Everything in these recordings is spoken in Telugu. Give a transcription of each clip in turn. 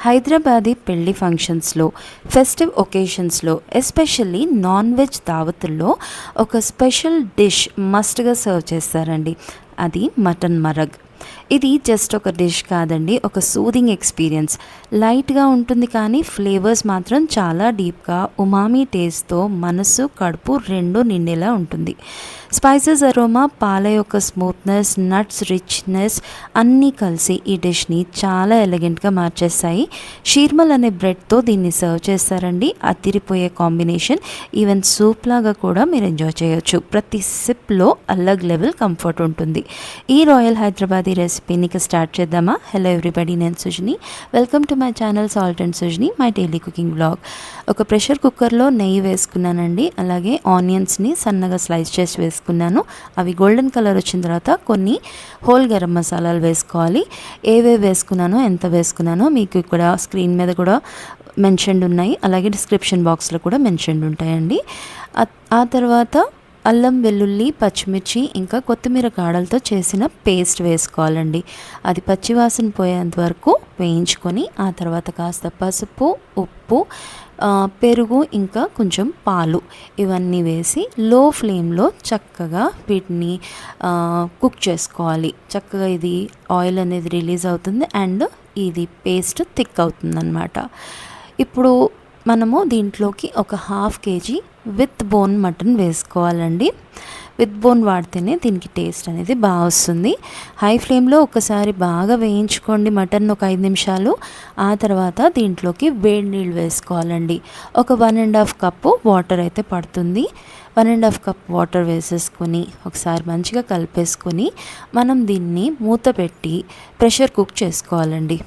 హైదరాబాదీ పెళ్లి ఫంక్షన్స్లో, ఫెస్టివ్ ఒకేషన్స్లో, ఎస్పెషల్లీ నాన్ వెజ్ దావతుల్లో ఒక స్పెషల్ డిష్ మస్ట్గా సర్వ్ చేస్తారండి. అది మటన్ మరగ్. ఇది జస్ట్ ఒక డిష్ కాదండి, ఒక సూదింగ్ ఎక్స్పీరియన్స్. లైట్గా ఉంటుంది కానీ ఫ్లేవర్స్ మాత్రం చాలా డీప్గా ఉమామీ టేస్ట్తో మనసు కడుపు రెండు నిండేలా ఉంటుంది. స్పైసెస్ అరోమా, పాల యొక్క స్మూత్నెస్, నట్స్ రిచ్నెస్ అన్నీ కలిసి ఈ డిష్ని చాలా ఎలిగెంట్గా మార్చేస్తాయి. షీర్మల్ అనే బ్రెడ్తో దీన్ని సర్వ్ చేస్తారండి. అదిరిపోయే కాంబినేషన్. ఈవెన్ సూప్ లాగా కూడా మీరు ఎంజాయ్ చేయొచ్చు. ప్రతి సిప్లో అలగ్ లెవెల్ కంఫర్ట్ ఉంటుంది. ఈ రాయల్ హైదరాబాదీ రెసిపీని స్టార్ట్ చేద్దామా? హలో ఎవ్రీబడి, నేను Sujani. Welcome to my channel salt and Sujani, my daily cooking blog. ఒక ప్రెషర్ కుక్కర్లో నెయ్యి వేసుకున్నానండి. అలాగే ఆనియన్స్ని సన్నగా స్లైస్ చేసి వేసుకున్నాను. అవి గోల్డెన్ కలర్ వచ్చిన తర్వాత కొన్ని హోల్ గరం మసాలాలు వేసుకోవాలి. ఏవేవి వేసుకున్నానో, ఎంత వేసుకున్నానో మీకు ఇక్కడ స్క్రీన్ మీద కూడా మెన్షన్డ్ ఉన్నాయి. అలాగే డిస్క్రిప్షన్ బాక్స్లో కూడా మెన్షన్డ్ ఉంటాయండి. ఆ తర్వాత అల్లం, వెల్లుల్లి, పచ్చిమిర్చి ఇంకా కొత్తిమీర కాడలతో చేసిన పేస్ట్ వేసుకోవాలండి. అది పచ్చివాసన పోయేంత వరకు వేయించుకొని ఆ తర్వాత కాస్త పసుపు, ఉప్పు, పెరుగు ఇంకా కొంచెం పాలు ఇవన్నీ వేసి లో ఫ్లేమ్లో చక్కగా వీటిని కుక్ చేసుకోవాలి. చక్కగా ఇది ఆయిల్ అనేది రిలీజ్ అవుతుంది అండ్ ఇది పేస్ట్ థిక్ అవుతుందన్నమాట. ఇప్పుడు మనము దీంట్లోకి ఒక 1/2 kg విత్ బోన్ మటన్ వేసుకోవాలండి. విత్ బోన్ వాడితేనే దీనికి టేస్ట్ అనేది బాగా వస్తుంది. హై ఫ్లేమ్లో ఒకసారి బాగా వేయించుకోండి మటన్ ఒక 5 నిమిషాలు. ఆ తర్వాత దీంట్లోకి వేడి నీళ్ళు వేసుకోవాలండి. ఒక 1.5 కప్పు వాటర్ అయితే పడుతుంది. 1.5 కప్ వాటర్ వేసేసుకొని ఒకసారి మంచిగా కలిపేసుకొని మనం దీన్ని మూత పెట్టి ప్రెషర్ కుక్ చేసుకోవాలండి.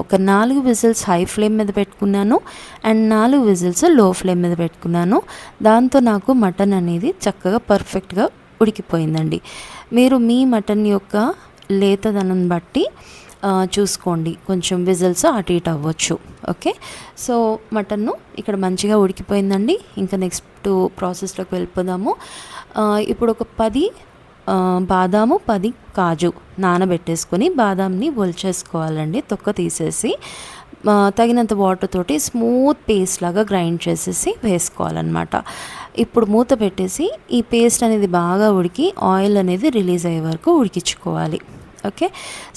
ఒక 4 విజిల్స్ హై ఫ్లేమ్ మీద పెట్టుకున్నాను అండ్ 4 విజిల్స్ లో ఫ్లేమ్ మీద పెట్టుకున్నాను. దాంతో నాకు మటన్ అనేది చక్కగా పర్ఫెక్ట్గా ఉడికిపోయిందండి. మీరు మీ మటన్ యొక్క లేతదనం బట్టి చూసుకోండి, కొంచెం విజిల్స్ అటు ఇటు అవ్వచ్చు. ఓకే, సో మటన్ను ఇక్కడ మంచిగా ఉడికిపోయిందండి. ఇంకా నెక్స్ట్ ప్రాసెస్లోకి వెళ్ళిపోదాము. ఇప్పుడు ఒక 10 బాదాము, 10 కాజు నానబెట్టేసుకొని బాదాంని ఒలిచేసుకోవాలండి. తొక్క తీసేసి తగినంత వాటర్ తోటి స్మూత్ పేస్ట్ లాగా గ్రైండ్ చేసేసి వేసుకోవాలన్నమాట. ఇప్పుడు మూత పెట్టేసి ఈ పేస్ట్ అనేది బాగా ఉడికి ఆయిల్ అనేది రిలీజ్ అయ్యే వరకు ఉడికించుకోవాలి. ఓకే,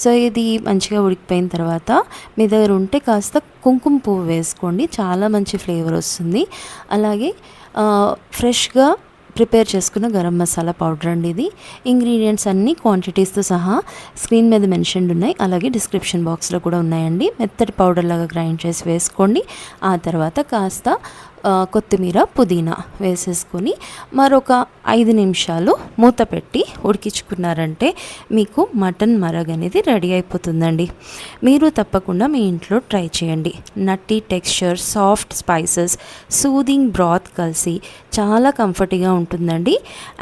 సో ఇది మంచిగా ఉడికిపోయిన తర్వాత మీ దగ్గర ఉంటే కాస్త కుంకుమ పువ్వు వేసుకోండి, చాలా మంచి ఫ్లేవర్ వస్తుంది. అలాగే ఫ్రెష్గా ప్రిపేర్ చేసుకున్న గరం మసాలా పౌడర్ అండి ఇది. ఇంగ్రీడియంట్స్ అన్నీ క్వాంటిటీస్తో సహా స్క్రీన్ మీద మెన్షన్డ్ ఉన్నాయి. అలాగే డిస్క్రిప్షన్ బాక్స్లో కూడా ఉన్నాయండి. మెత్తటి పౌడర్ లాగా గ్రైండ్ చేసి వేసుకోండి. ఆ తర్వాత కాస్త కొత్తిమీర, పుదీనా వేసేసుకొని మరొక 5 నిమిషాలు మూత పెట్టి ఉడికించుకున్నారంటే మీకు మటన్ మరగ్ అనేది రెడీ అయిపోతుందండి. మీరు తప్పకుండా మీ ఇంట్లో ట్రై చేయండి. నట్టి టెక్స్చర్, సాఫ్ట్ స్పైసెస్, సూదింగ్ బ్రాత్ కలిసి చాలా కంఫర్ట్గా ఉంటుందండి.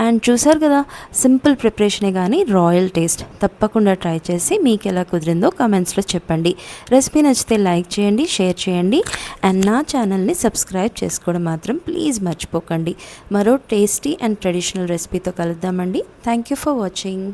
అండ్ చూసారు కదా, సింపుల్ ప్రిపరేషనే కానీ రాయల్ టేస్ట్. తప్పకుండా ట్రై చేసి మీకు ఎలా కుదిరిందో కామెంట్స్లో చెప్పండి. రెసిపీ నచ్చితే లైక్ చేయండి, షేర్ చేయండి అండ్ నా ఛానల్ని సబ్స్క్రైబ్ చేసుకోవడం మాత్రం ప్లీజ్ మర్చిపోకండి. మరో టేస్టీ అండ్ ట్రెడిషనల్ రెసిపీతో కలుద్దామండి. Thank you for watching.